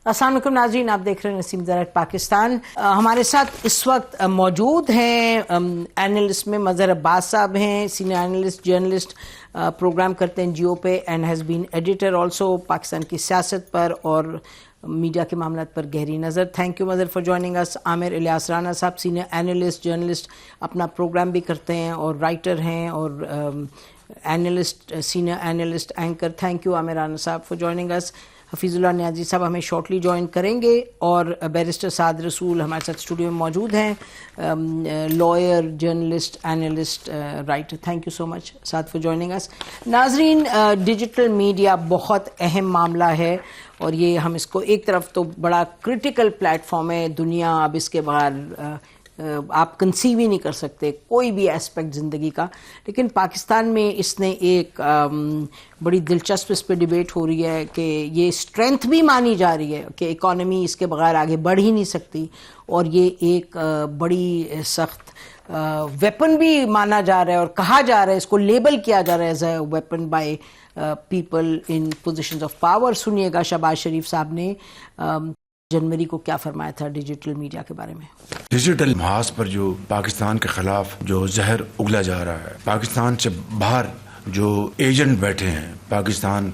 السلام علیکم ناظرین، آپ دیکھ رہے ہیں نسیم ڈائریکٹ پاکستان. ہمارے ساتھ اس وقت موجود ہیں اینالسٹ میں مظہر عباس صاحب ہیں، سینئر اینالسٹ جرنلسٹ، پروگرام کرتے ہیں جیو پہ and has been editor also Pakistan کی سیاست پر اور میڈیا کے معاملات پر گہری نظر. Thank you Mazhar for joining us. Aamir Ilyas Rana صاحب سینئر اینالسٹ جرنلسٹ، اپنا پروگرام بھی کرتے ہیں اور رائٹر ہیں اور analyst, senior analyst anchor. Thank you Aamir Rana صاحب for joining us. Hafeezullah Niazi صاحب ہمیں شارٹلی جوائن کریں گے اور بیرسٹر سعد رسول ہمارے ساتھ اسٹوڈیو میں موجود ہیں، lawyer, journalist, analyst, writer. Thank you so much Saad for joining us. ناظرین، ڈیجیٹل میڈیا بہت اہم معاملہ ہے اور یہ ہم اس کو ایک طرف تو بڑا کرٹیکل پلیٹ فارم ہے. دنیا اب اس کے بغیر آپ کنسیو ہی نہیں کر سکتے کوئی بھی ایسپیکٹ زندگی کا، لیکن پاکستان میں اس نے ایک بڑی دلچسپ اس پہ ڈیبیٹ ہو رہی ہے کہ یہ اسٹرینتھ بھی مانی جا رہی ہے کہ اکانومی اس کے بغیر آگے بڑھ ہی نہیں سکتی، اور یہ ایک بڑی سخت ویپن بھی مانا جا رہا ہے اور کہا جا رہا ہے، اس کو لیبل کیا جا رہا ہے as a weapon by people in positions of power. سنیے گا شہباز شریف صاحب نے جنوری کو کیا فرمایا تھا ڈیجیٹل میڈیا کے بارے میں. ڈیجیٹل محاذ پر جو پاکستان کے خلاف جو زہر اگلا جا رہا ہے، پاکستان سے باہر جو ایجنٹ بیٹھے ہیں، پاکستان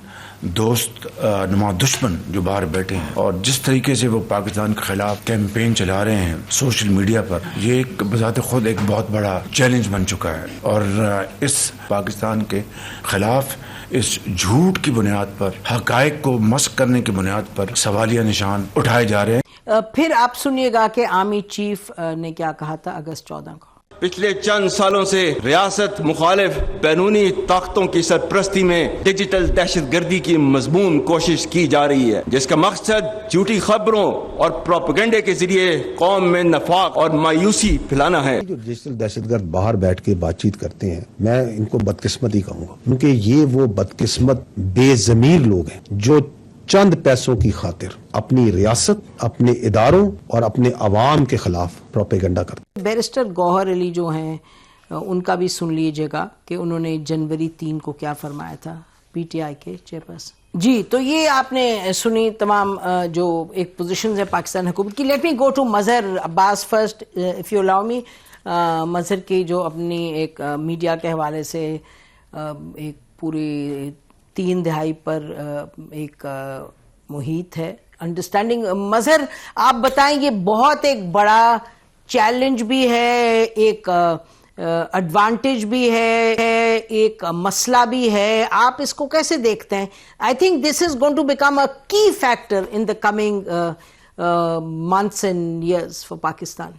دوست نما دشمن جو باہر بیٹھے ہیں، اور جس طریقے سے وہ پاکستان کے خلاف کیمپین چلا رہے ہیں سوشل میڈیا پر، یہ ایک بذات خود ایک بہت بڑا چیلنج بن چکا ہے. اور اس پاکستان کے خلاف اس جھوٹ کی بنیاد پر، حقائق کو مسخ کرنے کی بنیاد پر سوالیہ نشان اٹھائے جا رہے ہیں. پھر آپ سنیے گا کہ آرمی چیف نے کیا کہا تھا اگست 14 کو. پچھلے چند سالوں سے ریاست مخالف بیرونی طاقتوں کی سرپرستی میں ڈیجیٹل دہشت گردی کی مضمون کوشش کی جا رہی ہے، جس کا مقصد جھوٹی خبروں اور پروپیگنڈے کے ذریعے قوم میں نفاق اور مایوسی پھیلانا ہے. جو ڈیجیٹل دہشت گرد باہر بیٹھ کے بات چیت کرتے ہیں، میں ان کو بدقسمت ہی کہوں گا، کیونکہ یہ وہ بدقسمت بے ضمیر لوگ ہیں جو چند پیسوں کی خاطر اپنی ریاست، اپنے اداروں اور اپنے عوام کے خلاف پروپیگنڈا کرتے. بیرسٹر گوہر علی جو ہیں ان کا بھی سن لیجیے گا کہ انہوں نے جنوری 3 کو کیا فرمایا تھا، پی ٹی آئی کے چیئرپرسن. جی، تو یہ آپ نے سنی تمام جو ایک پوزیشنز ہے پاکستان حکومت کی. Let me go to Mazhar Abbas first if you allow me. Mazhar کی جو اپنی ایک میڈیا کے حوالے سے ایک پوری 3 دہائی پر ایک محیط ہے، انڈرسٹینڈنگ. مظہر آپ بتائیں، یہ بہت ایک بڑا چیلنج بھی ہے، ایک ایڈوانٹیج بھی ہے، ایک مسئلہ بھی ہے، آپ اس کو کیسے دیکھتے ہیں؟ I think this is going to become a key factor in the coming months and years for Pakistan.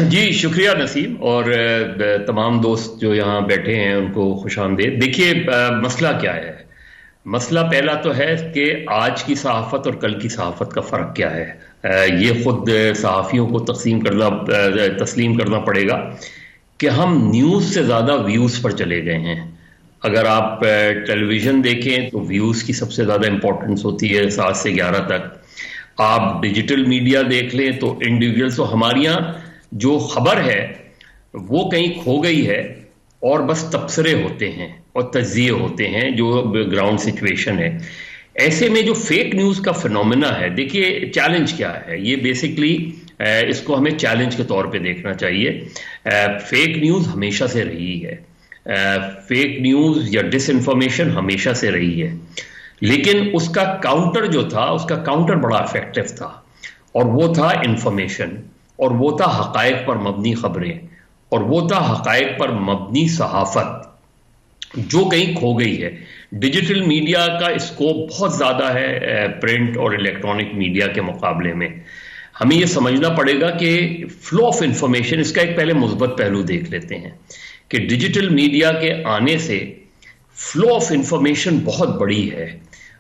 جی شکریہ نسیم، اور تمام دوست جو یہاں بیٹھے ہیں ان کو خوش آمدید. دیکھیے مسئلہ کیا ہے. مسئلہ پہلا تو ہے کہ آج کی صحافت اور کل کی صحافت کا فرق کیا ہے. یہ خود صحافیوں کو تسلیم کرنا پڑے گا کہ ہم نیوز سے زیادہ ویوز پر چلے گئے ہیں. اگر آپ ٹیلی ویژن دیکھیں تو ویوز کی سب سے زیادہ امپورٹنس ہوتی ہے 7 سے 11 تک. آپ ڈیجیٹل میڈیا دیکھ لیں تو انڈیویجولس، تو ہمارے یہاں جو خبر ہے وہ کہیں کھو گئی ہے اور بس تبصرے ہوتے ہیں اور تجزیے ہوتے ہیں جو گراؤنڈ سچویشن ہے. ایسے میں جو فیک نیوز کا فینومینا ہے، دیکھیے چیلنج کیا ہے. یہ بیسکلی اس کو ہمیں چیلنج کے طور پہ دیکھنا چاہیے. فیک نیوز ہمیشہ سے رہی ہے، فیک نیوز یا ڈس انفارمیشن ہمیشہ سے رہی ہے، لیکن اس کا کاؤنٹر جو تھا، اس کا کاؤنٹر بڑا افیکٹو تھا، اور وہ تھا انفارمیشن، اور وہ تھا حقائق پر مبنی خبریں، اور وہ تھا حقائق پر مبنی صحافت جو کہیں کھو گئی ہے. ڈیجیٹل میڈیا کا اسکوپ بہت زیادہ ہے پرنٹ اور الیکٹرانک میڈیا کے مقابلے میں. ہمیں یہ سمجھنا پڑے گا کہ فلو آف انفارمیشن، اس کا ایک پہلے مثبت پہلو دیکھ لیتے ہیں کہ ڈیجیٹل میڈیا کے آنے سے فلو آف انفارمیشن بہت بڑی ہے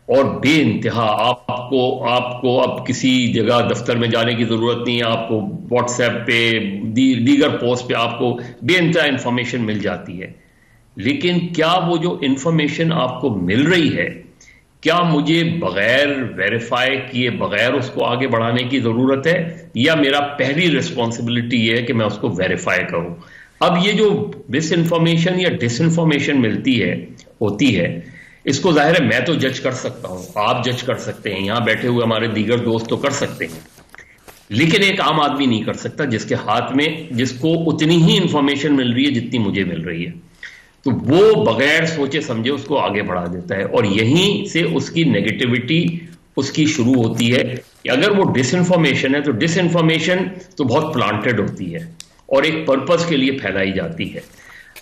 اور بے انتہا. آپ کو اب کسی جگہ دفتر میں جانے کی ضرورت نہیں ہے، آپ کو واٹس ایپ پہ، دیگر پوسٹ پہ آپ کو بے انتہا انفارمیشن مل جاتی ہے. لیکن کیا وہ جو انفارمیشن آپ کو مل رہی ہے، کیا مجھے بغیر ویریفائی کیے بغیر اس کو آگے بڑھانے کی ضرورت ہے، یا میرا پہلی رسپانسبلٹی یہ ہے کہ میں اس کو ویریفائی کروں؟ اب یہ جو مس انفارمیشن یا ڈس انفارمیشن ہوتی ہے، اس کو ظاہر ہے میں تو جج کر سکتا ہوں, آپ جج کر سکتے ہیں, یہاں بیٹھے ہوئے ہمارے دیگر دوست تو کر سکتے ہیں, لیکن ایک عام آدمی نہیں کر سکتا جس کے ہاتھ میں, جس کو اتنی ہی انفارمیشن مل رہی ہے جتنی مجھے مل رہی ہے. تو وہ بغیر سوچے سمجھے اس کو آگے بڑھا دیتا ہے, اور یہیں سے اس کی نیگیٹیوٹی اس کی شروع ہوتی ہے. کہ اگر وہ ڈس انفارمیشن ہے تو ڈس انفارمیشن تو بہت پلانٹڈ ہوتی ہے اور ایک پرپز کے لیے پھیلائی جاتی ہے.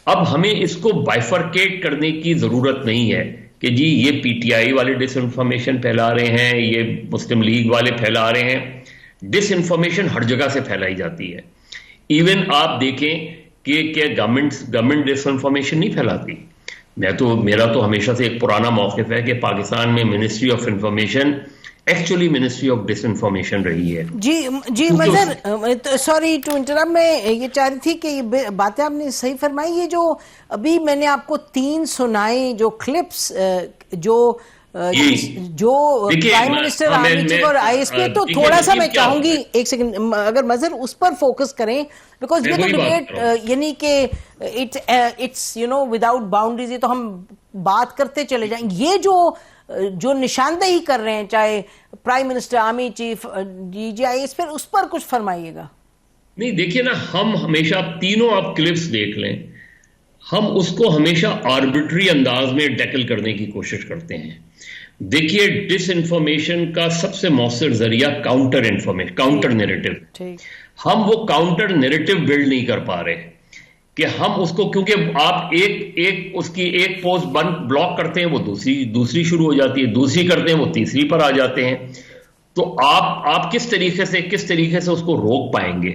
اب ہمیں اس کو بائفرکیٹ کرنے کی ضرورت نہیں ہے کہ جی یہ پی ٹی آئی والے ڈس انفارمیشن پھیلا رہے ہیں, یہ مسلم لیگ والے پھیلا رہے ہیں. ڈس انفارمیشن ہر جگہ سے پھیلائی جاتی ہے. ایون آپ دیکھیں کہ کیا گورنمنٹ ڈس انفارمیشن نہیں پھیلاتی. میرا تو ہمیشہ سے ایک پرانا موقف ہے کہ پاکستان میں ministry of information actually ministry of disinformation رہی ہے. جی مظہر, سوری ٹو انٹرپٹ, میں یہ چاہ رہی تھی کہ یہ باتیں آپ نے صحیح فرمائی. یہ جو ابھی میں نے آپ کو 3 سنائے جو کلپس جو پرائم منسٹر آرمی چیف اور آئی ایس پی, تو تھوڑا سا میں چاہوں گی ایک سیکنڈ اگر مظہر اس پر فوکس کریں, بیکاز یہ تو ڈبیٹ یعنی کہ اٹس وداؤٹ باؤنڈریز, یہ تو ہم بات کرتے چلے جائیں. یہ جو نشاندہی کر رہے ہیں چاہے prime minister, army chief, D G I S P, اس پر کچھ فرمائیے گا. نہیں دیکھیے نا, ہم ہمیشہ تینوں آپ کلپس دیکھ لیں, ہم اس کو ہمیشہ آربیٹری انداز میں ٹیکل کرنے کی کوشش کرتے ہیں. دیکھیے ڈس انفارمیشن کا سب سے مؤثر ذریعہ کاؤنٹر انفارمیشن, کاؤنٹر نیریٹو. ہم وہ کاؤنٹر نیریٹو بلڈ نہیں کر پا رہے کہ ہم اس کو, کیونکہ آپ اس کی ایک پوسٹ بلاک کرتے ہیں وہ دوسری شروع ہو جاتی ہے, دوسری کرتے ہیں وہ تیسری پر آ جاتے ہیں. تو آپ کس طریقے سے اس کو روک پائیں گے.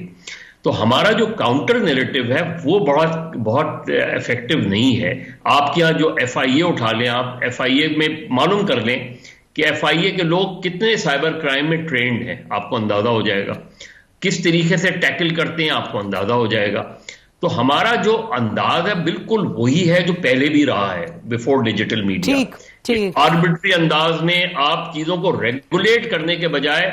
تو ہمارا جو کاؤنٹر نیریٹو ہے وہ بہت افیکٹو نہیں ہے. آپ کے یہاں جو ایف آئی اے اٹھا لیں, آپ ایف آئی اے میں معلوم کر لیں کہ ایف آئی اے کے لوگ کتنے سائبر کرائم میں ٹرینڈ ہیں, آپ کو اندازہ ہو جائے گا. کس طریقے سے ٹیکل کرتے ہیں آپ کو اندازہ ہو جائے گا. تو ہمارا جو انداز ہے بالکل وہی ہے جو پہلے بھی رہا ہے بیفور ڈیجیٹل میڈیا. آربیٹری انداز میں آپ چیزوں کو ریگولیٹ کرنے کے بجائے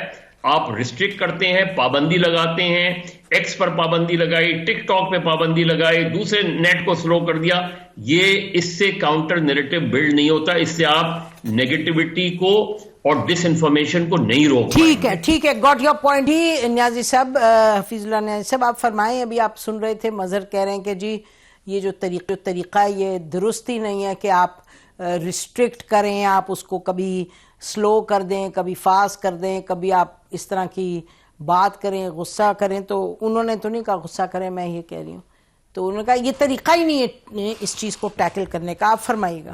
آپ ریسٹرکٹ کرتے ہیں, پابندی لگاتے ہیں. ایکس پر پابندی لگائی, ٹک ٹاک پہ پابندی لگائی, دوسرے نیٹ کو سلو کر دیا. یہ اس سے کاؤنٹر نیریٹو بلڈ نہیں ہوتا. اس سے آپ نیگیٹیوٹی کو اور ڈس انفارمیشن کو نہیں روک. ٹھیک ہے, گاٹ یور پوائنٹ. ہی نیازی صاحب, حفیظ اللہ نیازی صاحب, آپ فرمائیں. ابھی آپ سن رہے تھے مظہر کہہ رہے ہیں کہ جی یہ جو طریقہ ہے یہ درست ہی نہیں ہے کہ آپ ریسٹرکٹ کریں, آپ اس کو کبھی سلو کر دیں, کبھی فاسٹ کر دیں, کبھی آپ اس طرح کی بات کریں, غصہ کریں. تو انہوں نے تو نہیں کہا غصہ کریں, میں یہ کہہ رہی ہوں. تو انہوں نے کہا یہ طریقہ ہی نہیں ہے اس چیز کو ٹیکل کرنے کا. آپ فرمائیے گا.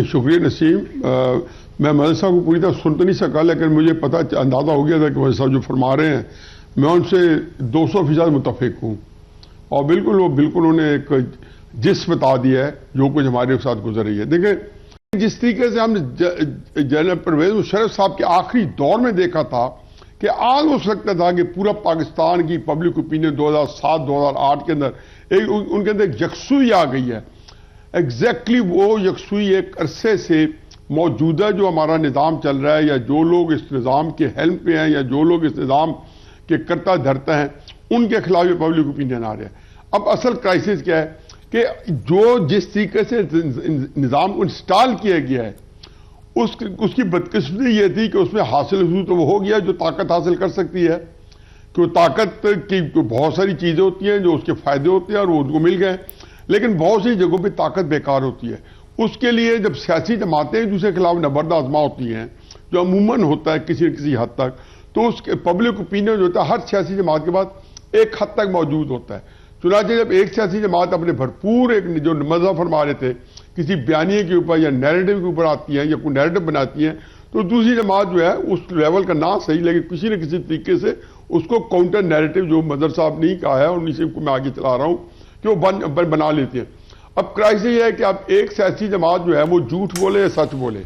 شکریہ نسیم. میں مدر صاحب کو پوری طرح سن تو نہیں سکا, لیکن مجھے پتہ اندازہ ہو گیا تھا کہ مدر صاحب جو فرما رہے ہیں میں ان سے 200% متفق ہوں. اور بالکل انہوں نے ایک جس بتا دیا ہے جو کچھ ہمارے ساتھ گزر رہی ہے. دیکھیں جس طریقے سے ہم نے جنرل پرویز مشرف صاحب کے آخری دور میں دیکھا تھا کہ آج ہو سکتا تھا کہ پورا پاکستان کی پبلک اوپینین 2007-2008 کے اندر ان کے اندر ایک یکسوئی آ گئی ہے. ایگزیکٹلی وہ یکسوئی ایک عرصے سے موجودہ جو ہمارا نظام چل رہا ہے, یا جو لوگ اس نظام کے ہیلم پہ ہیں, یا جو لوگ اس نظام کے کرتا دھرتا ہیں, ان کے خلاف یہ پبلک اوپینین آ رہا ہے. اب اصل کرائسس کیا ہے کہ جس طریقے سے نظام کو انسٹال کیا گیا ہے اس کی بدقسمتی یہ تھی کہ اس میں حاصل تو وہ ہو گیا جو طاقت حاصل کر سکتی ہے, کہ طاقت کی بہت ساری چیزیں ہوتی ہیں جو اس کے فائدے ہوتے ہیں اور وہ ان کو مل گئے, لیکن بہت سی جگہوں پہ طاقت بیکار ہوتی ہے. اس کے لیے جب سیاسی جماعتیں ایک دوسرے کے خلاف نبرد آزما ہوتی ہیں, جو عموماً ہوتا ہے کسی نہ کسی حد تک, تو اس کے پبلک اوپینین جو ہوتا ہے ہر سیاسی جماعت کے بعد ایک حد تک موجود ہوتا ہے. چنانچہ جب ایک سیاسی جماعت اپنے بھرپور ایک جو مذہب فرما رہے تھے کسی بیانیے کے اوپر یا نیریٹو کے اوپر آتی ہیں یا کوئی نیریٹو بناتی ہیں, تو دوسری جماعت جو ہے اس لیول کا نہ صحیح لیکن کسی نہ کسی طریقے سے اس کو کاؤنٹر نیریٹو جو مظہر صاحب نہیں کہا ہے اور انہیں کو میں آگے چلا رہا ہوں کہ وہ بنا لیتے ہیں. اب کرائسس یہ ہے کہ اب ایک سیاسی جماعت جو ہے وہ جھوٹ بولے یا سچ بولے,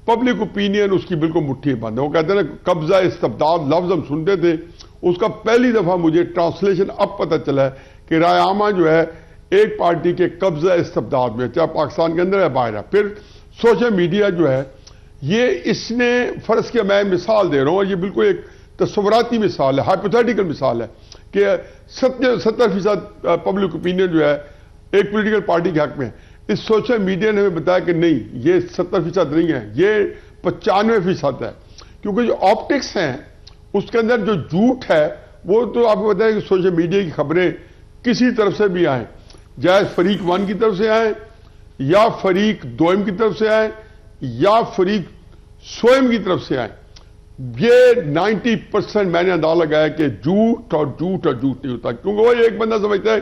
پبلک اوپینین اس کی بالکل مٹھی بند ہے. وہ کہتے ہیں نا قبضہ استبداد لفظ ہم سنتے تھے, اس کا پہلی دفعہ مجھے ٹرانسلیشن اب پتہ چلا ہے کہ رائے عامہ جو ہے ایک پارٹی کے قبضہ استبداد میں, چاہے پاکستان کے اندر ہے باہر ہے. پھر سوشل میڈیا جو ہے یہ اس نے فرض کیا, میں مثال دے رہا ہوں اور یہ بالکل ایک تصوراتی مثال ہے, ہائپوتھیٹیکل مثال ہے کہ 70% پبلک اوپینین جو ہے ایک پولیٹیکل پارٹی کے حق میں ہے۔ اس سوشل میڈیا نے ہمیں بتایا کہ نہیں، یہ 70% نہیں ہے، یہ 95% ہے، کیونکہ جو آپٹکس ہیں اس کے اندر جو جھوٹ ہے وہ تو آپ کو بتائیں کہ سوشل میڈیا کی خبریں کسی طرف سے بھی آئیں، جائے فریق 1 کی طرف سے آئیں یا فریق 2 کی طرف سے آئیں یا فریق سوئم کی طرف سے آئیں، یہ 90% میں نے اندازہ لگایا کہ جھوٹ اور جھوٹ اور جھوٹ نہیں ہوتا، کیونکہ وہ ایک بندہ سمجھتا ہے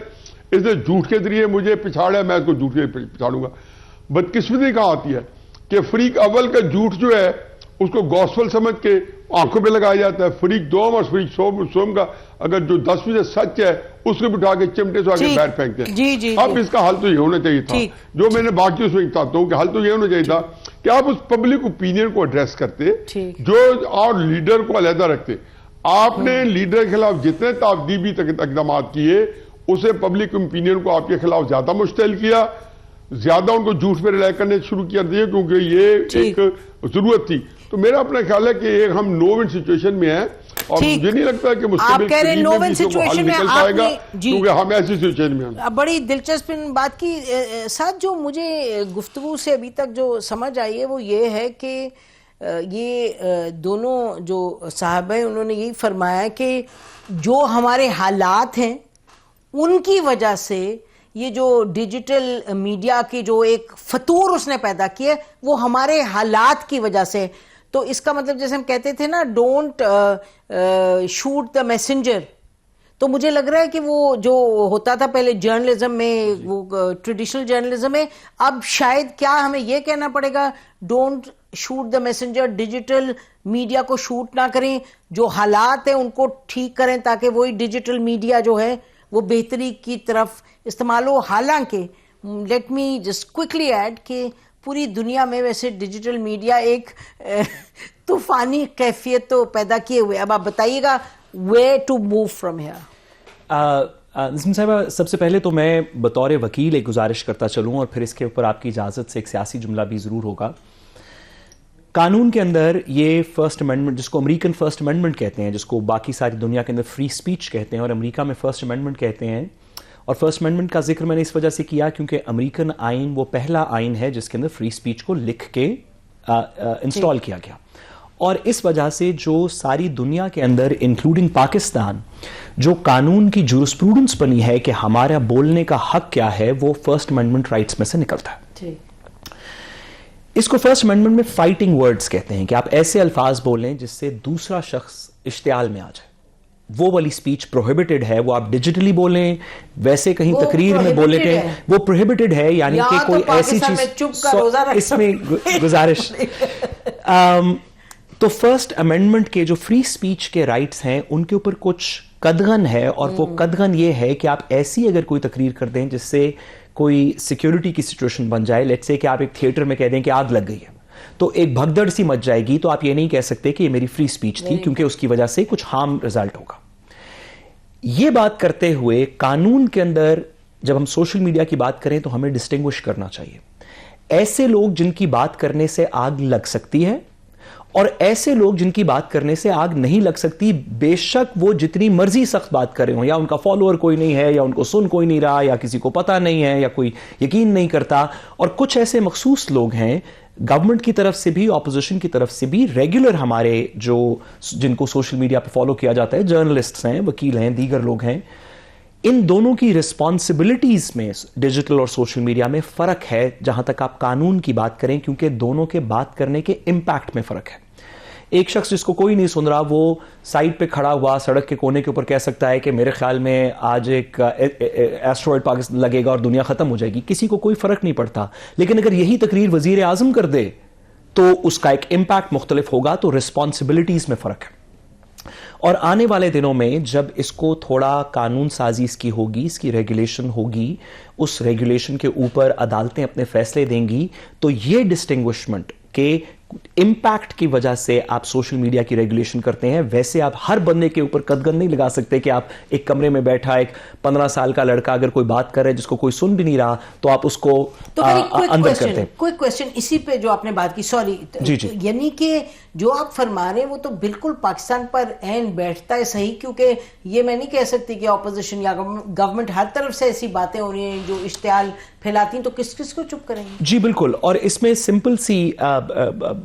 اس نے جھوٹ کے ذریعے مجھے پچھاڑا ہے، میں اس کو جھوٹ کے پچھاڑوں گا۔ بدقسمتی کہاں آتی ہے کہ فریق اول کا جھوٹ جو ہے اس کو گوسپل سمجھ کے آنکھوں پہ لگایا جاتا ہے، فریق 2 اور فریق سوم کا اگر جو 10% سچ ہے اس کو بٹھا کے چمٹے سے آگے بیٹھ پھینکتے ہیں۔ اب اس کا حل تو یہ ہونا چاہیے تھا، جو میں نے باقی اس میں چاہتا ہوں کہ حل تو یہ ہونا چاہیے تھا کہ آپ اس پبلک اوپینین کو ایڈریس کرتے جو اور لیڈر کو علیحدہ رکھتے۔ آپ نے لیڈر کے خلاف جتنے تعدیبی اقدامات کیے اسے پبلک اوپینین کو آپ کے خلاف زیادہ مشتعل کیا، زیادہ ان کو جھوٹ پہ ریلائی کرنے شروع کر دیے، کیونکہ یہ ایک ضرورت تھی۔ تو میرا اپنا خیال ہے کہ ایک ہم نو ون سچویشن میں ہیں اور مجھے نہیں لگتا کہ مستقبل قریب میں بھی کو حل نکل پائے گا، کیونکہ ہم ایسی سچویشن میں ہیں۔ بڑی دلچسپ بات کی ساتھ جو مجھے گفتگو سے ابھی تک جو سمجھ آئی ہے وہ یہ ہے کہ یہ دونوں جو صاحب ہیں انہوں نے یہی فرمایا کہ جو ہمارے حالات ہیں ان کی وجہ سے یہ جو ڈیجیٹل میڈیا کی جو ایک فطور اس نے پیدا کی ہے وہ ہمارے حالات کی وجہ سے۔ تو اس کا مطلب جیسے ہم کہتے تھے نا ڈونٹ شوٹ دا میسنجر، تو مجھے لگ رہا ہے کہ وہ جو ہوتا تھا پہلے جرنلزم میں، وہ ٹریڈیشنل جرنلزم میں، اب شاید کیا ہمیں یہ کہنا پڑے گا don't shoot the messenger, digital media کو شوٹ نہ کریں، جو حالات ہیں ان کو ٹھیک کریں تاکہ وہی ڈیجیٹل میڈیا جو ہے وہ بہتری کی طرف استعمال ہو۔ حالانکہ let me just quickly add کہ پوری دنیا میں ویسے ڈیجیٹل میڈیا ایک طوفانی کیفیت تو پیدا کیے ہوئے۔ اب آپ بتائیے گا where to move from here. Naseem صاحبہ، سب سے پہلے تو میں بطور وکیل ایک گزارش کرتا چلوں اور پھر اس کے اوپر آپ کی اجازت سے ایک سیاسی جملہ بھی ضرور ہوگا۔ قانون کے اندر یہ فرسٹ امینڈمنٹ، جس کو امریکن فرسٹ امینڈمنٹ کہتے ہیں، جس کو باقی ساری دنیا کے اندر فری سپیچ کہتے ہیں اور امریکہ میں فرسٹ امینڈمنٹ کہتے ہیں، اور فرسٹ امینڈمنٹ کا ذکر میں نے اس وجہ سے کیا کیونکہ امریکن آئین وہ پہلا آئین ہے جس کے اندر فری سپیچ کو لکھ کے انسٹال کیا گیا، اور اس وجہ سے جو ساری دنیا کے اندر انکلوڈنگ پاکستان جو قانون کی جورسپروڈنس بنی ہے کہ ہمارا بولنے کا حق کیا ہے، وہ فرسٹ امینڈمنٹ رائٹس میں سے نکلتا ہے۔ اس کو فرسٹ امینڈمنٹ میں فائٹنگ ورڈز کہتے ہیں کہ آپ ایسے الفاظ بولیں جس سے دوسرا شخص اشتعال میں آ جائے، وہ والی سپیچ پروہیبٹڈ ہے، وہ آپ ڈیجیٹلی بولیں، ویسے کہیں تقریر میں بولیں کہ وہ پروہیبٹڈ ہے، یعنی کہ کوئی ایسی چیز اس میں گزارش۔ تو فرسٹ امینڈمنٹ کے جو فری سپیچ کے رائٹس ہیں ان کے اوپر کچھ قدغن ہے، اور وہ قدغن یہ ہے کہ آپ ایسی اگر کوئی تقریر کر دیں جس سے کوئی سیکیورٹی کی سچویشن بن جائے، لیٹس سے کہ آپ ایک تھیٹر میں کہہ دیں کہ آگ لگ گئی ہے، تو ایک بھگدڑ سی مچ جائے گی، تو آپ یہ نہیں کہہ سکتے کہ یہ میری فری سپیچ تھی کیونکہ اس کی وجہ سے کچھ ہارم ریزلٹ ہوگا۔ یہ بات کرتے ہوئے قانون کے اندر جب ہم سوشل میڈیا کی بات کریں تو ہمیں ڈسٹنگوش کرنا چاہیے، ایسے لوگ جن کی بات کرنے سے آگ لگ سکتی ہے اور ایسے لوگ جن کی بات کرنے سے آگ نہیں لگ سکتی، بے شک وہ جتنی مرضی سخت بات کرے ہوں، یا ان کا فالوور کوئی نہیں ہے، یا ان کو سن کوئی نہیں رہا، یا کسی کو پتہ نہیں ہے، یا کوئی یقین نہیں کرتا۔ اور کچھ ایسے مخصوص لوگ ہیں گورنمنٹ کی طرف سے بھی، اپوزیشن کی طرف سے بھی، ریگولر ہمارے جو جن کو سوشل میڈیا پہ فالو کیا جاتا ہے، جرنلسٹس ہیں، وکیل ہیں، دیگر لوگ ہیں، ان دونوں کی رسپانسبلٹیز میں ڈیجیٹل اور سوشل میڈیا میں فرق ہے جہاں تک آپ قانون کی بات کریں، کیونکہ دونوں کے بات کرنے کے امپیکٹ میں فرق ہے۔ ایک شخص جس کو کوئی نہیں سن رہا، وہ سائڈ پہ کھڑا ہوا سڑک کے کونے کے اوپر کہہ سکتا ہے کہ میرے خیال میں آج ایک ایسٹرائڈ پاکستان لگے گا اور دنیا ختم ہو جائے گی، کسی کو کوئی فرق نہیں پڑتا۔ لیکن اگر یہی تقریر وزیر اعظم کر دے تو اس کا ایک امپیکٹ مختلف ہوگا، تو رسپانسبلٹیز میں فرق ہے۔ اور آنے والے دنوں میں جب اس کو تھوڑا قانون سازی اس کی ہوگی، اس کی ریگولیشن ہوگی، اس ریگولیشن کے اوپر عدالتیں اپنے فیصلے دیں گی، تو یہ ڈسٹنگوشمنٹ کہ امپیکٹ کی وجہ سے آپ سوشل میڈیا کی ریگولیشن کرتے ہیں. ویسے آپ ہر بندے کے اوپر قدغن نہیں لگا سکتے کہ آپ ایک کمرے میں بیٹھا ایک 15 سال کا لڑکا اگر کوئی بات کر رہا ہے جس کو کوئی سن بھی نہیں رہا تو آپ اس کو اندر کرتے ہیں. کوئی کویسچن اسی پہ جو آپ نے بات کی, سوری, یعنی کہ جو آپ فرما رہے ہیں وہ تو بالکل پاکستان پر عین بیٹھتا ہے, صحیح, کیونکہ یہ میں نہیں کہہ سکتی کہ اپوزیشن یا گورنمنٹ ہر طرف سے ایسی باتیں ہو رہی ہیں جو اشتعال پھیلاتی ہیں, تو کس کس کو چپ کریں گے؟ جی بالکل, اور اس میں سمپل سی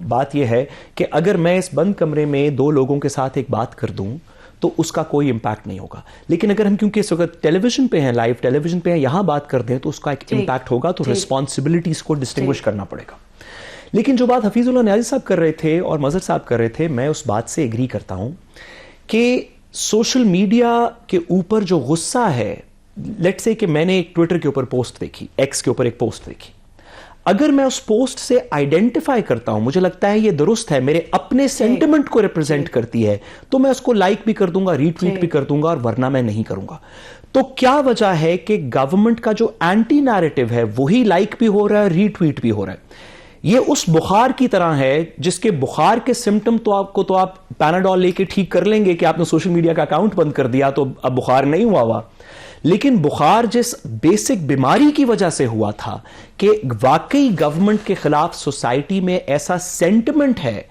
بات یہ ہے کہ اگر میں اس بند کمرے میں 2 لوگوں کے ساتھ ایک بات کر دوں تو اس کا کوئی امپیکٹ نہیں ہوگا, لیکن اگر ہم کیونکہ اس وقت ٹیلی ویژن پہ ہیں, لائیو ٹیلی ویژن پہ ہیں, یہاں بات کر دیں تو اس کا ایک امپیکٹ ہوگا, تو ریسپانسبلٹیز کو ڈسٹنگوش کرنا پڑے گا. لیکن جو بات حفیظ اللہ نیازی صاحب کر رہے تھے اور مظہر صاحب کر رہے تھے, میں اس بات سے ایگری کرتا ہوں کہ سوشل میڈیا کے اوپر جو غصہ ہے, لیٹس سے کہ میں نے ایک ٹویٹر کے اوپر پوسٹ دیکھی, ایکس کے اوپر ایک پوسٹ دیکھی, اگر میں اس پوسٹ سے آئیڈینٹیفائی کرتا ہوں, مجھے لگتا ہے یہ درست ہے, میرے اپنے سینٹیمنٹ کو ریپرزینٹ کرتی ہے, تو میں اس کو لائک بھی کر دوں گا, ری ٹویٹ بھی کر دوں گا, اور ورنہ میں نہیں کروں گا. تو کیا وجہ ہے کہ گورنمنٹ کا جو اینٹی نیریٹو ہے وہی لائک بھی ہو رہا ہے, ری ٹویٹ بھی ہو رہا ہے؟ یہ اس بخار کی طرح ہے جس کے بخار کے سمٹم تو آپ پیناڈول لے کے ٹھیک کر لیں گے کہ آپ نے سوشل میڈیا کا اکاؤنٹ بند کر دیا تو اب بخار نہیں ہوا, لیکن بخار جس بیسک بیماری کی وجہ سے ہوا تھا کہ واقعی گورنمنٹ کے خلاف سوسائٹی میں ایسا سینٹیمنٹ ہے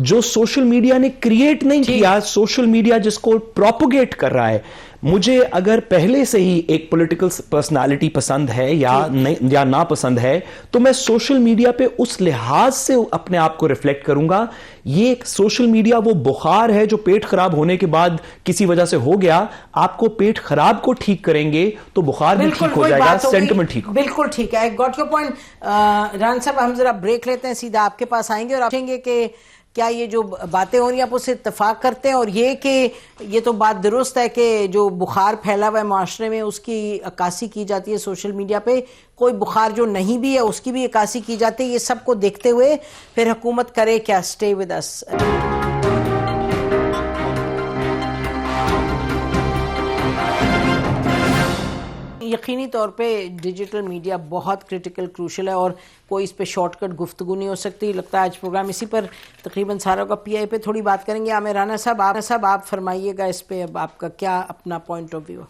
جو سوشل میڈیا نے کریٹ نہیں کیا, سوشل میڈیا جس کو پروپوگیٹ کر رہا ہے. مجھے اگر پہلے سے ہی ایک پولیٹیکل پرسنالٹی پسند ہے یا ناپسند ہے تو میں سوشل میڈیا پہ اس لحاظ سے اپنے آپ کو ریفلیکٹ کروں گا. یہ سوشل میڈیا وہ بخار ہے جو پیٹ خراب ہونے کے بعد کسی وجہ سے ہو گیا, آپ کو پیٹ خراب کو ٹھیک کریں گے تو بخار بھی ٹھیک ہو جائے گا, سینٹیمنٹ ٹھیک. بالکل ٹھیک ہے, گاٹ یور پوائنٹ. ران صاحب, ہم ذرا بریک لیتے ہیں, سیدھا آپ کے پاس آئیں گے اور آپ کہیں گے کہ کیا یہ جو باتیں ہو رہی ہیں آپ اس سے اتفاق کرتے ہیں, اور یہ کہ یہ تو بات درست ہے کہ جو بخار پھیلا ہوا ہے معاشرے میں اس کی عکاسی کی جاتی ہے سوشل میڈیا پہ, کوئی بخار جو نہیں بھی ہے اس کی بھی عکاسی کی جاتی ہے. یہ سب کو دیکھتے ہوئے پھر حکومت کرے کیا؟ Stay with us. یقینی طور پہ ڈیجیٹل میڈیا بہت کرٹیکل کروشل ہے اور کوئی اس پہ شارٹ کٹ گفتگو نہیں ہو سکتی. لگتا ہے آج پروگرام اسی پر تقریباً سارا ہوگا. پی آئی پہ تھوڑی بات کریں گے. عامر رانا صاحب آپ فرمائیے گا اس پہ, اب آپ کا کیا اپنا پوائنٹ آف ویو؟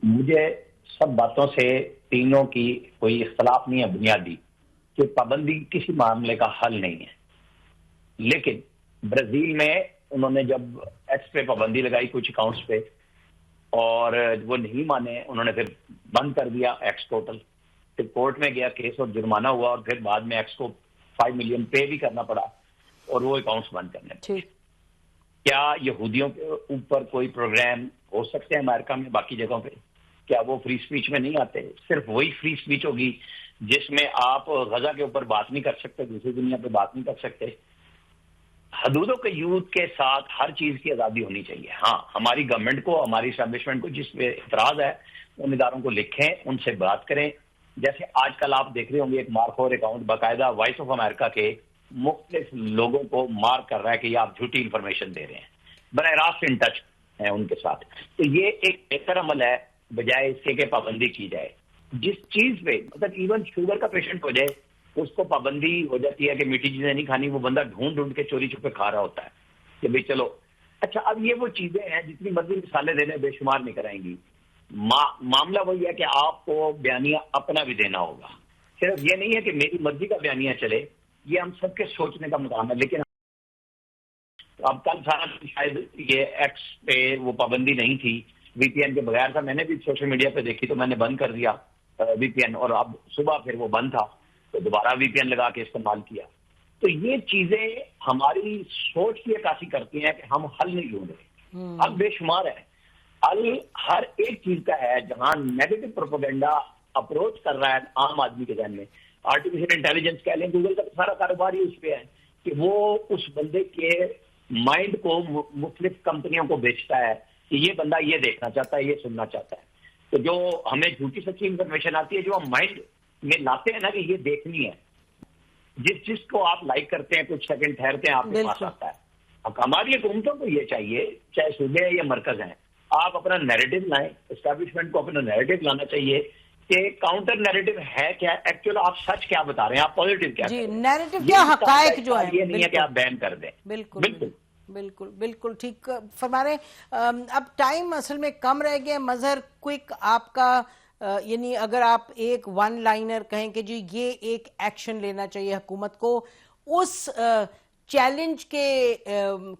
مجھے سب باتوں سے تینوں کی کوئی اختلاف نہیں ہے بنیادی, کہ پابندی کسی معاملے کا حل نہیں ہے. لیکن برازیل میں انہوں نے جب ایکس پہ پابندی لگائی کچھ اکاؤنٹس پہ اور وہ نہیں مانے, انہوں نے پھر بند کر دیا ایکس ٹوٹل. پھر کورٹ میں گیا کیس اور جرمانہ ہوا اور پھر بعد میں ایکس کو 5 ملین پے بھی کرنا پڑا اور وہ اکاؤنٹس بند کرنے پڑے. کیا یہودیوں کے اوپر کوئی پروگرام ہو سکتے ہیں امریکہ میں باقی جگہوں پہ؟ کیا وہ فری سپیچ میں نہیں آتے؟ صرف وہی فری سپیچ ہوگی جس میں آپ غزہ کے اوپر بات نہیں کر سکتے, دوسری دنیا پہ بات نہیں کر سکتے. حدودوں کے یوتھ کے ساتھ ہر چیز کی آزادی ہونی چاہیے. ہاں, ہماری گورنمنٹ کو, ہماری اسٹیبلشمنٹ کو جس پہ اعتراض ہے ان اداروں کو لکھیں, ان سے بات کریں. جیسے آج کل آپ دیکھ رہے ہوں گے ایک مارخور اکاؤنٹ باقاعدہ وائس آف امریکہ کے مختلف لوگوں کو مارک کر رہا ہے کہ یہ آپ جھوٹی انفارمیشن دے رہے ہیں, براہ راست ان ٹچ ہیں ان کے ساتھ. تو یہ ایک بہتر عمل ہے بجائے اس کے کہ پابندی کی جائے. جس چیز پہ مطلب ایون شوگر کا پیشنٹ ہو جائے اس کو پابندی ہو جاتی ہے کہ میٹھی چیزیں نہیں کھانی, وہ بندہ ڈھونڈ کے چوری چھپے کھا رہا ہوتا ہے کہ بھئی چلو اچھا. اب یہ وہ چیزیں ہیں جتنی مرضی مثالیں دینے بے شمار نہیں کرائیں گی. معاملہ وہی ہے کہ آپ کو بیانیہ اپنا بھی دینا ہوگا. صرف یہ نہیں ہے کہ میری مرضی کا بیانیہ چلے, یہ ہم سب کے سوچنے کا مقام ہے. لیکن اب کل سارا شاید یہ ایکس پہ وہ پابندی نہیں تھی, وی پی این کے بغیر تھا. میں نے بھی سوشل میڈیا پہ دیکھی تو میں نے بند کر دیا وی پی این, اور اب صبح پھر وہ بند تھا تو دوبارہ وی پی این لگا کے استعمال کیا. تو یہ چیزیں ہماری سوچ کی عکاسی کرتی ہیں کہ ہم حل نہیں ڈھونڈ رہے. اب بے شمار ہے حل, ہر ایک چیز کا ہے. جہاں نیگیٹو پروپیگنڈا اپروچ کر رہا ہے عام آدمی کے ذہن میں, آرٹیفیشل انٹیلیجنس کہہ لیں, گوگل کا سارا کاروبار ہی اس پہ ہے کہ وہ اس بندے کے مائنڈ کو مختلف کمپنیوں کو بیچتا ہے کہ یہ بندہ یہ دیکھنا چاہتا ہے, یہ سننا چاہتا ہے. تو جو ہمیں جھوٹی سچی انفارمیشن آتی ہے جو ہم مائنڈ میں لاتے ہیں نا کہ یہ دیکھنی ہے, جس کو آپ لائک کرتے ہیں کچھ سیکنڈ ٹھہرتے ہیں آپ کے پاس آتا ہے. اب ہماری حکومتوں کو یہ چاہیے, چاہے صوبے ہیں یا مرکز ہیں, آپ اپنا نیریٹو لائیں. اسٹیبلشمنٹ کو اپنا نیریٹو لانا چاہیے کہ کاؤنٹر نیریٹو ہے کیا، ایکچوئل آپ سچ کیا بتا رہے ہیں، آپ پازیٹیو کیا جی نیریٹو کیا حقائق جو ہے، یہ نہیں ہے کہ آپ بین کر دیں. بالکل بالکل بالکل ٹھیک فرما رہے ہیں. اب ٹائم اصل میں کم رہ گیا. مظہر کوئک آپ کا یعنی اگر آپ ایک ون لائنر کہیں کہ جی یہ ایک ایکشن لینا چاہیے حکومت کو اس چیلنج کے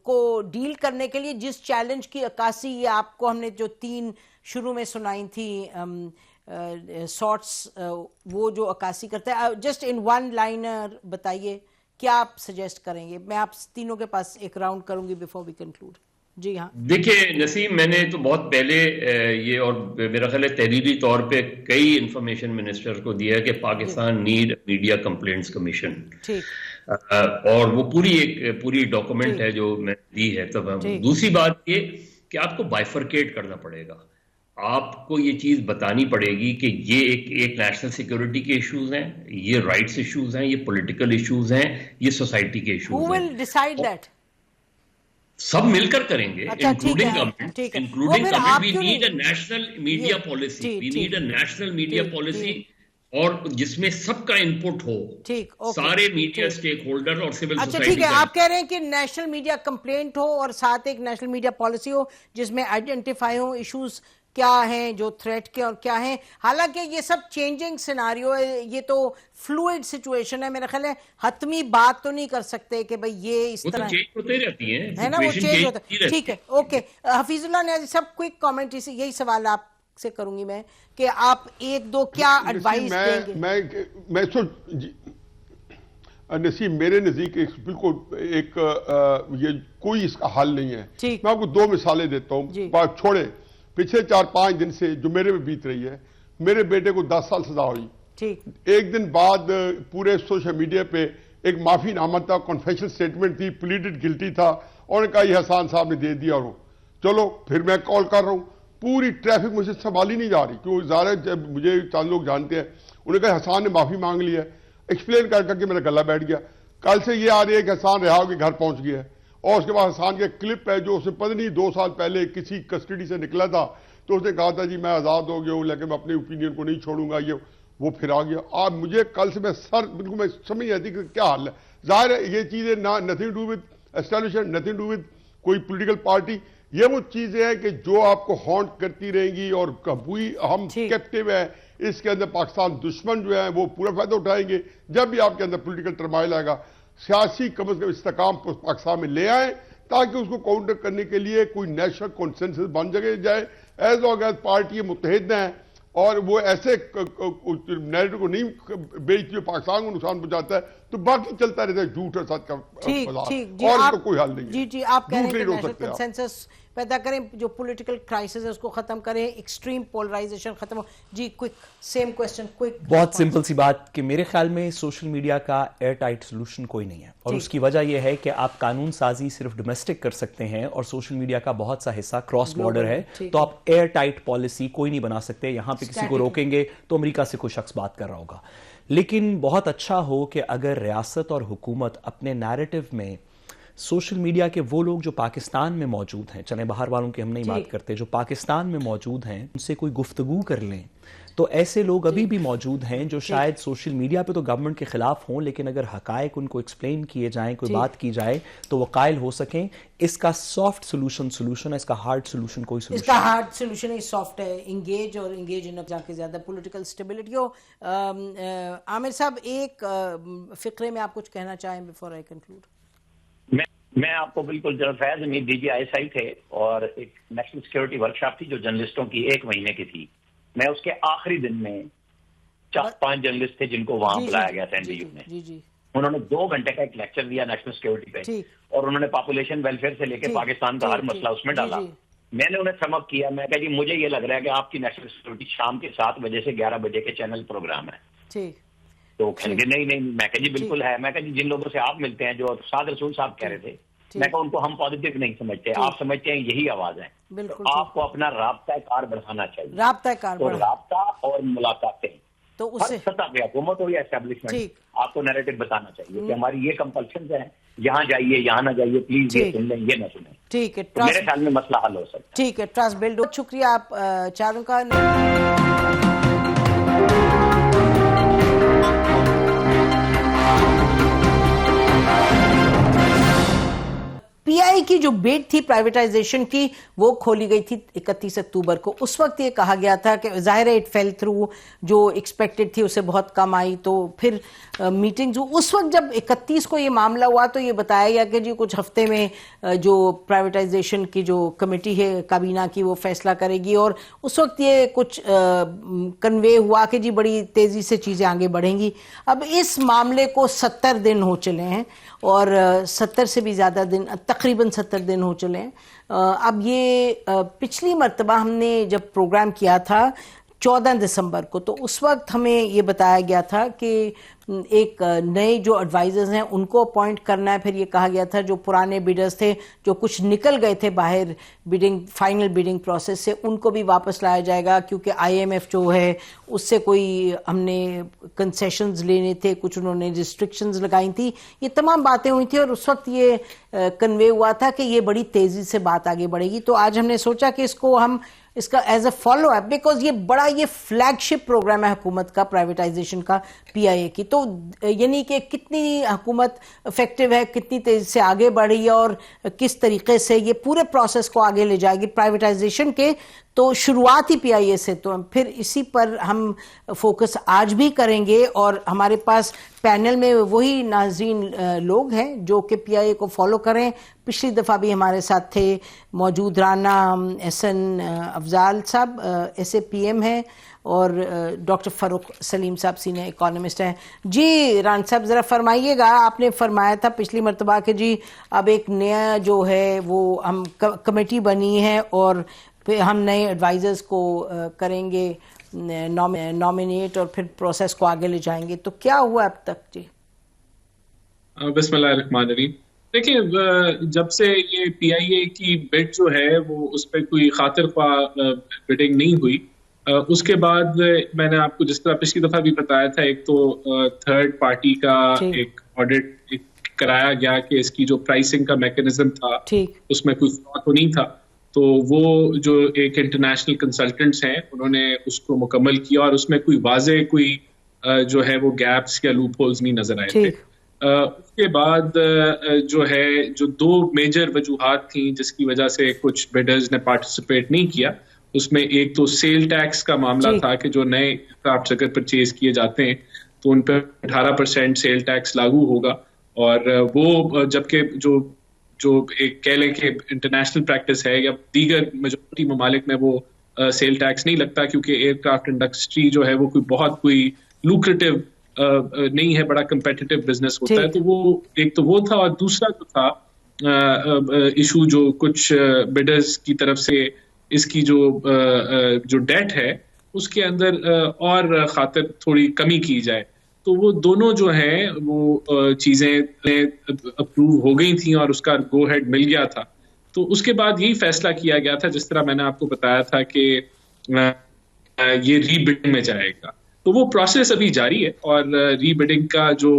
کو ڈیل کرنے کے لیے، جس چیلنج کی عکاسی یہ آپ کو ہم نے جو 3 شروع میں سنائی تھی سارٹس، وہ جو عکاسی کرتا ہے، جسٹ ان ون لائنر بتائیے کیا آپ سجیسٹ کریں گے. میں آپ تینوں کے پاس ایک راؤنڈ کروں گی بیفور وی کنکلوڈ. جی ہاں دیکھیے نسیم، میں نے تو بہت پہلے یہ، اور میرا خیال ہے تحریری طور پہ کئی انفارمیشن منسٹر کو دیا ہے کہ Pakistan need media complaints commission, اور وہ پوری ڈاکومنٹ ہے جو میں دی ہے. تب دوسری بات یہ کہ آپ کو بائیفرکیٹ کرنا پڑے گا، آپ کو یہ چیز بتانی پڑے گی کہ یہ ایک نیشنل سیکیورٹی کے ایشوز ہیں، یہ رائٹس ایشوز ہیں، یہ پولیٹیکل ایشوز ہیں، یہ سوسائٹی کے ایشوز ہیں. Who will decide that? سب مل کر کریں گے، including government. We need a national media policy, we need a national media policy, اور جس میں سب کا انپٹ ہو، سارے میڈیا اسٹیک ہولڈر اور سول سوسائٹی. ٹھیک ہے، آپ کہہ رہے ہیں کہ نیشنل میڈیا کمپلینٹ ہو اور ساتھ ایک نیشنل میڈیا پالیسی ہو جس میں آئیڈینٹیفائی ہو ایشوز کیا ہیں جو تھریٹ کے اور کیا ہیں. حالانکہ یہ سب چینجنگ سیناریو ہے، یہ تو فلوئڈ سچویشن ہے، میرا خیال ہے حتمی بات تو نہیں کر سکتے کہ بھئی یہ اس طرح چینج ہوتے رہتی ہیں، ہے نا، وہ چینج ہوتا ہے. ٹھیک ہے، اوکے. حفیظ اللہ نیازی صاحب کوئک کامنٹ، یہی سوال آپ سے کروں گی میں کہ آپ 1-2 کیا ایڈوائز دیں گے. میں نسیم، میرے نزدیک بالکل ایک یہ کوئی اس کا حل نہیں ہے. میں آپ کو 2 مثالیں دیتا ہوں. بات چھوڑے، پچھلے 4-5 دن سے جو میرے میں بیت رہی ہے، میرے بیٹے کو 10 سال سزا ہوئی. ایک دن بعد پورے سوشل میڈیا پہ ایک معافی نامہ تھا، کنفیشن سٹیٹمنٹ تھی، پلیڈڈ گلٹی تھا، اور نے کہا یہ حسان صاحب نے دے دیا. اور چلو پھر میں کال کر رہا ہوں، پوری ٹریفک مجھے سنبھالی نہیں جا رہی، کیوں ظاہر جب مجھے چند لوگ جانتے ہیں. انہوں نے کہا حسان نے معافی مانگ لی ہے. ایکسپلین کر کے میرا گلا بیٹھ گیا. کل سے یہ آ رہی ہے کہ حسان رہا ہو کے گھر پہنچ گیا ہے، اور اس کے بعد حسان کے کلپ ہے جو اسے پتہ نہیں 2 سال پہلے کسی کسٹڈی سے نکلا تھا، تو اس نے کہا تھا جی میں آزاد ہو گیا ہوں لیکن میں اپنے اوپینین کو نہیں چھوڑوں گا، یہ وہ پھر آ گیا. آپ مجھے کل سے بالکل میں سمجھ نہیں آتی کہ کیا حال ہے. ظاہر ہے یہ چیزیں nothing do with establishment, nothing do with کوئی پولیٹیکل پارٹی. یہ وہ چیزیں ہیں کہ جو آپ کو ہانٹ کرتی رہیں گی، اور کبھی ہم کیپٹیو ہیں اس کے اندر. پاکستان دشمن جو ہیں وہ پورا فائدہ اٹھائیں گے. جب بھی آپ کے اندر پولیٹیکل ٹرمائل آئے گا، سیاسی کم از کم استحکام پاکستان میں لے آئیں تاکہ اس کو کاؤنٹر کرنے کے لیے کوئی نیشنل کنسنسس بن جائے. ایز لانگ ایز پارٹی متحد ہیں اور وہ ایسے نیریٹو کو نہیں بیچتی ہوئی پاکستان کو نقصان پہنچاتا ہے، تو باقی چلتا رہتا ہے جھوٹ اور سچ کا بازار، اور اس کا کوئی حل نہیں ہے. جی آپ کہہ رہے ہیں کہ نیشنل کنسنسس پیدا کریں، جو پولیٹیکل کرائسس ہے اس کو ختم کریں، ایکسٹریم پولرائزیشن ختم ہو. جی کوئک، سیم کویسچن، کوئک. بہت سمپل سی بات کہ میرے خیال میں سوشل میڈیا کا ایئر ٹائٹ سولوشن کوئی نہیں ہے، اور اس کی وجہ یہ ہے کہ آپ قانون سازی صرف ڈومیسٹک کر سکتے ہیں، اور سوشل میڈیا کا بہت سا حصہ کراس بارڈر ہے، تو آپ ایئر ٹائٹ پالیسی کوئی نہیں بنا سکتے. یہاں پہ کسی کو روکیں گے تو امریکہ سے کوئی شخص بات کر رہا ہوگا. لیکن بہت اچھا ہو کہ اگر ریاست اور حکومت اپنے نیریٹو میں سوشل میڈیا کے وہ لوگ جو پاکستان میں موجود ہیں، چلیں باہر والوں کی ہم نہیں بات کرتے، جو پاکستان میں موجود ہیں ان سے کوئی گفتگو کر لیں. تو ایسے لوگ ابھی بھی موجود ہیں جو شاید سوشل میڈیا پہ تو گورنمنٹ کے خلاف ہوں، لیکن اگر حقائق ان کو ایکسپلین کیے جائیں، کوئی بات کی جائے تو وہ قائل ہو سکیں. اس کا سافٹ سولوشن ہے، اس کا ہارڈ سولوشن کوئی سولوشن، اس کا ہارڈ سولوشن ہی سافٹ ہے. انگیج اور انگیج ان جا کے زیادہ پولیٹیکل اسٹیبلٹی ہو. عامر صاحب ایک فقرے میں آپ کچھ کہنا چاہیں بیفور آئی کنکلوڈ؟ میں آپ کو بالکل فیض امید DGI تھے، اور ایک نیشنل سیکیورٹی ورکشاپ تھی جو جرنلسٹوں کی 1 مہینے کی تھی. میں اس کے آخری دن میں 4-5 جرنلسٹ تھے جن کو وہاں بلایا گیا تھا NDU میں. انہوں نے 2 گھنٹے کا ایک لیکچر دیا نیشنل سیکیورٹی پہ، اور انہوں نے پاپولیشن ویلفیئر سے لے کے پاکستان کا ہر مسئلہ اس میں ڈالا. میں نے انہیں سم اپ کیا، میں کہا جی مجھے یہ لگ رہا ہے کہ آپ کی نیشنل سیکیورٹی شام کے 7 بجے سے 11 بجے کے چینل پروگرام ہے. تو کہیں گے نہیں. میں کہا جی بالکل ہے. میں کہا جی جن لوگوں سے آپ ملتے ہیں، جو سعد رسول صاحب کہہ رہے تھے، میں کہا ان کو ہم پازیٹیو نہیں سمجھتے، آپ سمجھتے ہیں یہی آواز ہے. تو آپ کو اپنا رابطہ کار بڑھانا چاہیے. رابطہ اور ملاقاتیں تو ہر سطح پہ، حکومت ہو یا اسٹیبلشمنٹ، آپ کو نیریٹو بتانا چاہیے کہ ہماری یہ کمپلشنز ہیں، یہاں جائیے، یہاں نہ جائیے، پلیز یہ سن لیں، یہ نہ سنیں. ٹھیک ہے، میرے خیال میں مسئلہ حل ہو سکتا ہے. ٹھیک ہے، ٹرسٹ بلڈ. شکریہ آپ چاروں کا. پی آئی کی جو بیٹ تھی پرائیویٹائزیشن کی وہ کھولی گئی تھی 31 اکتوبر کو. اس وقت یہ کہا گیا تھا کہ ظاہر ہے اٹ فیل تھرو, جو ایکسپیکٹڈ تھی اسے بہت کم آئی, تو پھر میٹنگز. اس وقت جب 31 کو یہ معاملہ ہوا تو یہ بتایا گیا کہ جی کچھ ہفتے میں جو پرائیویٹائزیشن کی جو کمیٹی ہے کابینہ کی وہ فیصلہ کرے گی, اور اس وقت یہ کچھ کنوے ہوا کہ جی بڑی تیزی سے چیزیں آگے بڑھیں گی. اب اس معاملے کو 70 دن ہو چلے ہیں, اور 70 سے بھی زیادہ دن, تقریباً 70 دن ہو چلے ہیں. اب یہ پچھلی مرتبہ ہم نے جب پروگرام کیا تھا 14 دسمبر کو, تو اس وقت ہمیں یہ بتایا گیا تھا کہ ایک نئے جو ایڈوائزرز ہیں ان کو اپوائنٹ کرنا ہے. پھر یہ کہا گیا تھا جو پرانے بیڈرز تھے جو کچھ نکل گئے تھے باہر فائنل بیڈنگ پروسیس سے, ان کو بھی واپس لایا جائے گا, کیونکہ آئی ایم ایف جو ہے اس سے کوئی ہم نے کنسیشنز لینے تھے, کچھ انہوں نے ریسٹرکشنز لگائی تھی. یہ تمام باتیں ہوئی تھیں, اور اس وقت یہ کنوے ہوا تھا کہ یہ بڑی تیزی سے بات آگے بڑھے گی. تو آج ہم نے سوچا کہ اس کا as a follow up, because یہ فلیگ شپ پروگرام ہے حکومت کا پرائیویٹائزیشن کا پی آئی اے کی, تو یعنی کہ کتنی حکومت افیکٹو ہے, کتنی تیزی سے آگے بڑھ رہی ہے, اور کس طریقے سے یہ پورے پروسیس کو آگے لے جائے گی پرائیویٹائزیشن کے. تو شروعات ہی پی آئی اے سے, تو پھر اسی پر ہم فوکس آج بھی کریں گے. اور ہمارے پاس پینل میں وہی ناظرین لوگ ہیں جو کہ پی آئی اے کو فالو کریں. پچھلی دفعہ بھی ہمارے ساتھ تھے موجود رانا احسن افضال صاحب, ایس اے پی ایم ہیں, اور ڈاکٹر فاروق سلیم صاحب سینئر اکانومسٹ ہیں. جی ران صاحب ذرا فرمائیے گا, آپ نے فرمایا تھا پچھلی مرتبہ کہ جی اب ایک نیا جو ہے وہ ہم کمیٹی بنی ہے, اور پھر ہم نئے ایڈوائزرز کو کریں گے نامینیٹ, اور پھر پروسیس کو آگے لے جائیں گے. تو کیا ہوا اب تک؟ جی بسم اللہ الرحمن الرحیم. دیکھیں, جب سے یہ پی آئی اے کی بڈ جو ہے وہ اس پہ کوئی خاطر خواہ بڈنگ نہیں ہوئی, اس کے بعد میں نے آپ کو جس طرح پچھلی دفعہ بھی بتایا تھا, ایک تو تھرڈ پارٹی کا ایک آڈٹ کرایا گیا کہ اس کی جو پرائسنگ کا میکینزم تھا اس میں کوئی فراڈ تو نہیں تھا. تو وہ جو ایک انٹرنیشنل کنسلٹنٹس ہیں انہوں نے اس کو مکمل کیا, اور اس میں کوئی واضح کوئی جو ہے وہ گیپس یا لوپ ہولز نہیں نظر آئے تھے. اس کے بعد جو ہے جو 2 میجر وجوہات تھیں جس کی وجہ سے کچھ بیڈرز نے پارٹیسپیٹ نہیں کیا, اس میں ایک تو سیل ٹیکس کا معاملہ تھا کہ جو نئے کرافٹس اگر پرچیز کیے جاتے ہیں تو ان پہ 18% سیل ٹیکس لاگو ہوگا, اور وہ جبکہ جو ایک کہہ لیں کہ انٹرنیشنل پریکٹس ہے یا دیگر میجورٹی ممالک میں وہ سیل ٹیکس نہیں لگتا, کیونکہ ایئر کرافٹ انڈسٹری جو ہے وہ کوئی لوکریٹو نہیں ہے, بڑا کمپیٹیٹو بزنس ہوتا ہے. تو وہ ایک تو وہ تھا, اور دوسرا جو تھا ایشو جو کچھ بڈرز کی طرف سے اس کی جو ڈیٹ ہے اس کے اندر اور خاطر تھوڑی کمی کی جائے. تو وہ دونوں جو ہیں وہ چیزیں اپروو ہو گئی تھیں اور اس کا گو ہیڈ مل گیا تھا. تو اس کے بعد یہی فیصلہ کیا گیا تھا جس طرح میں نے آپ کو بتایا تھا کہ یہ ری بڈنگ میں جائے گا. تو وہ پروسیس ابھی جاری ہے, اور ری بڈنگ کا جو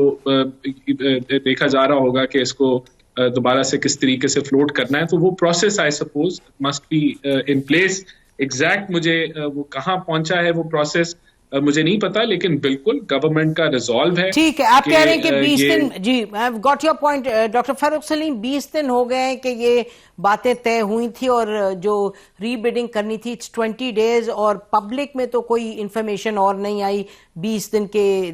دیکھا جا رہا ہوگا کہ اس کو دوبارہ سے کس طریقے سے فلوٹ کرنا ہے. تو وہ process I suppose must be in place. Exact مجھے وہ کہاں پہنچا ہے وہ پروسیس مجھے نہیں پتا, لیکن بالکل گورنمنٹ کا ریزالو ہے. ٹھیک ہے, آپ کہہ رہے ہیں کہ 20 دن. جی I have got your point doctor Farooq Saleem. 20 دن ہو گئے ہیں کہ یہ باتیں طے ہوئی تھی, اور جو ری بڈنگ کرنی تھی 20 days, اور پبلک میں تو کوئی انفارمیشن اور نہیں آئی 20 دن کے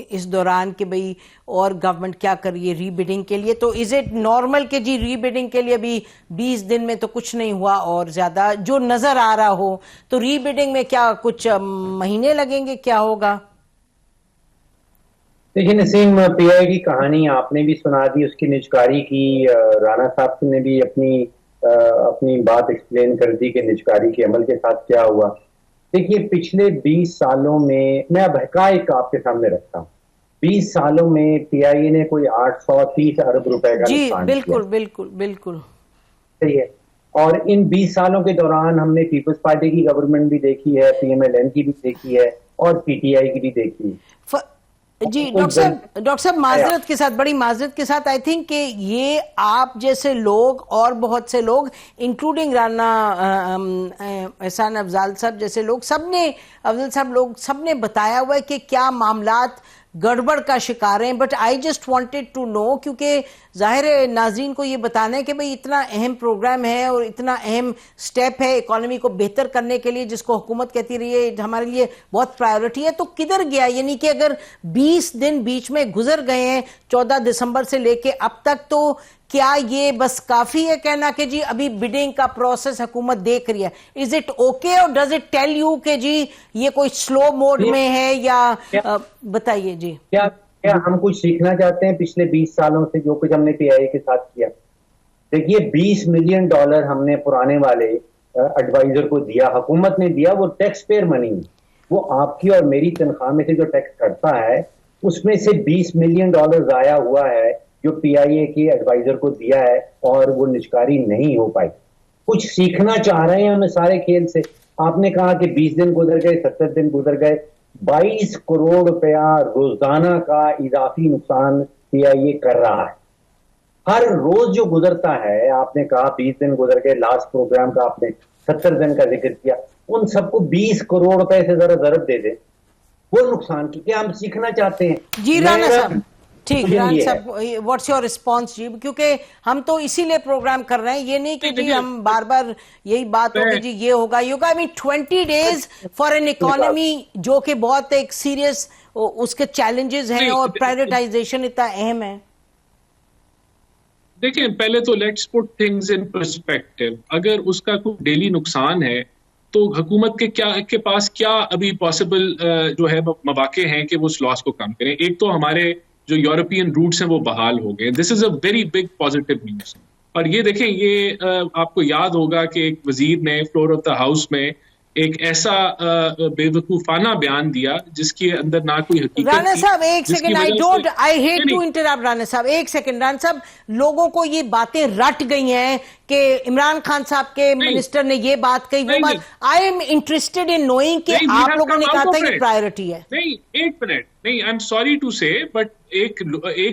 اس دوران کہ بھئی اور گورنمنٹ کیا کر رہی ہے ری بڈنگ کے لیے. تو از اٹ نارمل کہ جی ری بڈنگ کے لیے ابھی 20 دن میں تو کچھ نہیں ہوا اور زیادہ جو نظر آ رہا ہو, تو ری بڈنگ میں کیا کچھ مہینے لگیں گے, کیا ہوگا؟ دیکھیے نسیم, پی آئی کی کہانی آپ نے بھی سنا دی, اس کی نجکاری کی, رانا صاحب نے بھی اپنی بات ایکسپلین کر دی کہ نجکاری کے عمل کے ساتھ کیا ہوا. دیکھیے پچھلے 20 سالوں میں اب حقائق آپ کے سامنے رکھتا ہوں. 20 سالوں میں پی آئی اے نے کوئی 830 ارب روپے کا نقصان کیا. بالکل بالکل بالکل صحیح ہے. اور ان 20 سالوں کے دوران ہم نے پیپلز پارٹی کی گورنمنٹ بھی دیکھی ہے, پی ایم ایل این کی بھی دیکھی ہے, اور پی ٹی آئی کی بھی دیکھی ہے. جی ڈاکٹر صاحب معذرت کے ساتھ, بڑی معذرت کے ساتھ, آئی تھنک کہ یہ آپ جیسے لوگ اور بہت سے لوگ انکلوڈنگ رانا احسان افضال صاحب جیسے لوگ سب نے بتایا ہوا ہے کہ کیا معاملات گڑبڑ کا شکار ہیں. But I just wanted to know, کیونکہ ظاہر ہے ناظرین کو یہ بتانا ہے کہ بھئی اتنا اہم پروگرام ہے اور اتنا اہم سٹیپ ہے اکانومی کو بہتر کرنے کے لیے, جس کو حکومت کہتی رہی ہے ہمارے لیے بہت پرائیورٹی ہے, تو کدھر گیا؟ یعنی کہ اگر 20 دن بیچ میں گزر گئے ہیں 14 دسمبر سے لے کے اب تک, تو کیا یہ بس کافی ہے کہنا کہ جی ابھی بڈنگ کا پروسیس حکومت دیکھ رہی ہے؟ از اٹ اوکے اور ڈز اٹ ٹیل یو کہ جی یہ کوئی سلو موڈ میں ہے یا بتائیے جی. کیا ہم کچھ سیکھنا چاہتے ہیں پچھلے 20 سالوں سے جو کچھ ہم نے پی آئی اے کے ساتھ کیا؟ دیکھیے $20 ملین ہم نے پرانے والے ایڈوائزر کو دیا, حکومت نے دیا, وہ ٹیکس پیئر منی, وہ آپ کی اور میری تنخواہ میں سے جو ٹیکس کٹتا ہے اس میں سے $20 ملین ضائع ہوا ہے جو پی آئی اے کی ایڈوائزر کو دیا ہے, اور وہ نجکاری نہیں ہو پائی. کچھ سیکھنا چاہ رہے ہیں ہمیں سارے کھیل سے. آپ نے کہا کہ 20 دن گزر گئے, 70 دن گزر گئے, 22 کروڑ روپیہ روزانہ کا اضافی نقصان پی آئی اے کر رہا ہے. ہر روز جو گزرتا ہے, آپ نے کہا 20 دن گزر گئے, لاسٹ پروگرام کا آپ نے 70 دن کا ذکر کیا, ان سب کو 20 کروڑ روپے سے ذرا ضرب دے دیں وہ نقصان کی. کیا ہم سیکھنا چاہتے ہیں؟ جی رانا صاحب, ٹھیک رانا صاحب, واٹس یور رسپانس جی؟ کیونکہ ہم تو اسی لیے پروگرام کر رہے ہیں, یہ نہیں کہ جی ہم بار بار یہی بات ہو کہ جی یہ ہوگا یہ ہوگا. I mean 20 days for an economy جو کہ بہت ایک سیریس اس کے چیلنجز ہیں اور پرائیویٹائزیشن اتنا اہم ہے. دیکھیں پہلے تو let's put things in perspective. اگر اس کا کوئی ڈیلی نقصان ہے تو حکومت کے پاس کیا ابھی پاسبل جو ہے مواقع ہیں کہ وہ اس لاس کو کم کریں. ایک تو ہمارے جو یورپین روٹس ہیں وہ بحال ہو گئے. This is a very big positive news. اور یہ دیکھیں, یہ آپ کو یاد ہوگا کہ ایک وزیر نے فلور آف دا ہاؤس میں ایک ایسا بے وقوفانہ بیان دیا جس کے اندر نہ کوئی حقیقت. رانا صاحب ایک second, I hate to interrupt. Rana صاحب ایک سیکنڈ. رانا صاحب لوگوں کو یہ باتیں رٹ گئی ہیں کہ عمران خان صاحب کے منسٹر نے یہ بات کہی, وہ بات. I am interested in knowing کہ آپ لوگوں نے کہا تھا یہ پرائیورٹی ہے. نہیں, ایک منٹ, نہیں, I am sorry to say, but ایک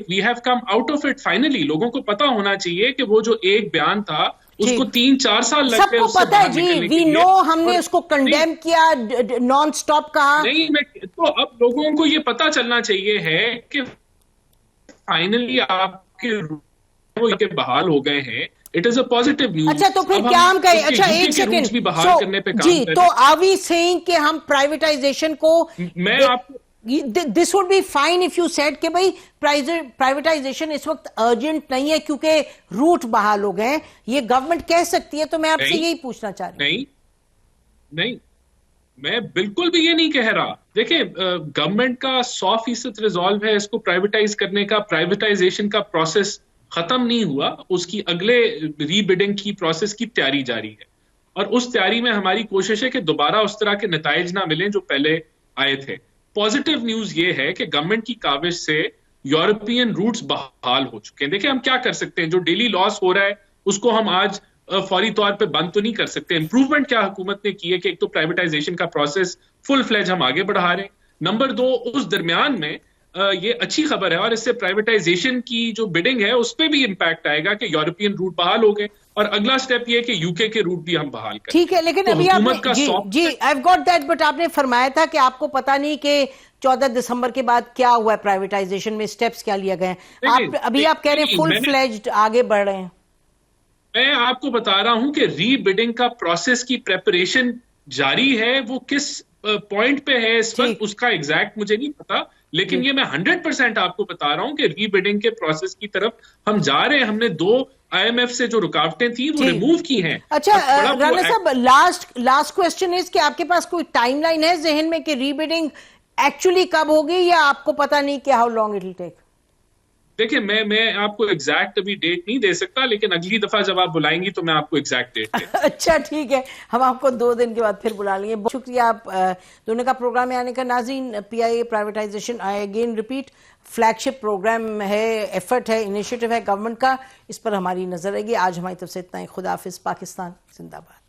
we have come out of it finally. لوگوں کو پتا ہونا چاہیے کہ وہ جو ایک بیان تھا اس کو 3-4 سال لگ گئے. سب کو پتا ہے جی, وی نو, ہم نے اس کو کنڈیم کیا, نان سٹاپ کہا. نہیں, تو اب لوگوں کو یہ پتا چلنا چاہیے ہے کہ فائنلی آپ کے بحال ہو گئے ہیں. It is a positive news. اچھا تو پھر کیا ہم کہیں, اچھا ایک سیکنڈ جی, تو آر وی سیئنگ کہ ہم پرائیویٹائزیشن کو, میں آپ this would be fine if you said کہ بھئی پرائیویٹائزیشن اس وقت ارجنٹ نہیں ہے کیونکہ روٹ بحال ہو گئے, یہ گورنمنٹ کہہ سکتی ہے. تو میں آپ سے یہی پوچھنا چاہ رہی ہوں. نہیں, میں بالکل بھی یہ نہیں کہہ رہا. دیکھیں گورنمنٹ کا 100% ریزالو ہے اس کو پرائیویٹائز کرنے کا. پرائیویٹائزیشن کا پروسیس ختم نہیں ہوا, اس کی اگلے ری بڈنگ کی پروسیس کی تیاری جاری ہے, اور اس تیاری میں ہماری کوشش ہے کہ دوبارہ اس طرح کے نتائج نہ ملیں جو پہلے آئے تھے. پازیٹیو نیوز یہ ہے کہ گورنمنٹ کی کاوش سے یورپین روٹس بحال ہو چکے ہیں. دیکھیں ہم کیا کر سکتے ہیں, جو ڈیلی لاس ہو رہا ہے اس کو ہم آج فوری طور پہ بند تو نہیں کر سکتے. امپروومنٹ کیا حکومت نے کی ہے کہ ایک تو پرائیویٹائزیشن کا پروسیس فل فلیج ہم آگے بڑھا رہے ہیں. نمبر 2, اس درمیان میں یہ اچھی خبر ہے, اور اس سے پرائیویٹائزیشن کی جو بڈنگ ہے اس پہ بھی امپیکٹ آئے گا کہ یورپین روٹ بحال ہو گئے, اور اگلا سٹیپ یہ کہ یو کے روٹ بھی ہم بحال کریں. ٹھیک ہے, لیکن ابھی آپ جی I've got that, بٹ آپ نے فرمایا تھا کہ آپ کو پتا نہیں کہ 14 دسمبر کے بعد کیا ہوا ہے پرائیویٹائزیشن میں, سٹیپس کیا لیے گئے ہیں. ابھی آپ کہہ رہے ہیں فل فلیجڈ آگے بڑھ رہے ہیں. میں آپ کو بتا رہا ہوں کہ ری بڈنگ کا پروسیس کی پریپریشن جاری ہے. وہ کس پوائنٹ پہ ہے اس وقت اس کا ایگزیکٹ مجھے نہیں پتا, لیکن یہ میں 100% آپ کو بتا رہا ہوں کہ ری بڈنگ کے پروسیس کی طرف ہم جا رہے ہیں. ہم نے 2 IMF سے جو رکاوٹیں تھیں وہ ریموو کی ہیں. اچھا رانا صاحب, لاسٹ کوسچن از کہ آپ کے پاس کوئی ٹائم لائن ہے ذہن میں کہ ری بڈنگ ایکچولی کب ہوگی, یا آپ کو پتا نہیں کہ ہاؤ لانگ اٹ ول ٹیک؟ دیکھیں میں آپ کو ایگزیکٹ ابھی ڈیٹ نہیں دے سکتا, لیکن اگلی دفعہ جب آپ بلائیں گی تو میں آپ کو ایگزیکٹ ڈیٹ دے. اچھا ٹھیک ہے, ہم آپ کو 2 دن کے بعد پھر بلا لیں گے. بہت شکریہ آپ دونوں کا پروگرام میں آنے کا. ناظرین, P I A privatisation, I again repeat, flagship program ہے, ایفرٹ ہے, انیشیٹو ہے گورنمنٹ کا, اس پر ہماری نظر رہے گی. آج ہماری طرف سے اتنا ہی. خدا حافظ. پاکستان زندہ باد.